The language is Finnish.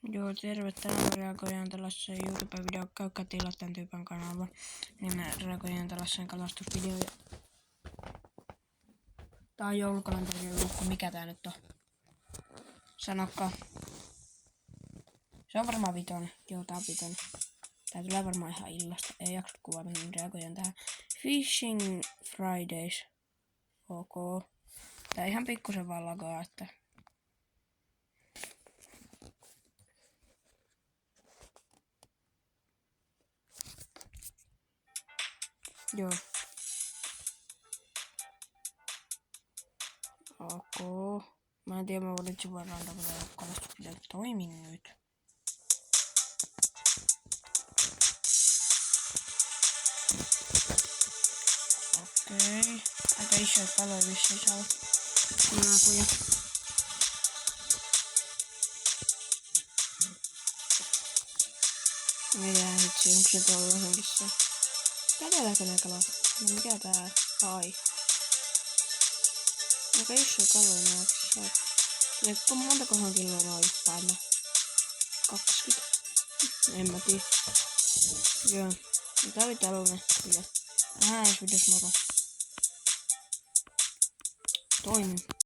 Joo, terve. Tänään reagoidaan tällaiseen YouTube-videoon. Käykää tilaa tän tyypän kanava. Niin me reagoidaan tällaiseen kalastusvideoon. Tää on joulukalenterin lukko. Mikä tää nyt on? Sanokka. Se on varmaan vitonen. Joo, tää on vitonen. Tää tulee varmaan ihan illasta. Ei jaksa kuvata, niin reagoidaan tähän. Fishing Fridays. Ok. Tää ihan pikkusen vaan lagaa, että... Joo. Ok. Mä en tiedä, mä valitsin vaan randomilla kalastusvideot. Toimi nyt. Okei. Aika isoja kaloja vissiin saa. Naakuja. Mitä hitsi, onko se tuolla johonkin se? Kädelläkö ne kalat? No mikä tää? Ai. Aika isoja kaloja nää. Leikko montakohan kiloa noin painaa? 20. En mä tiedä. Joo. Tää oli tällainen video. Videos moro. Toimii.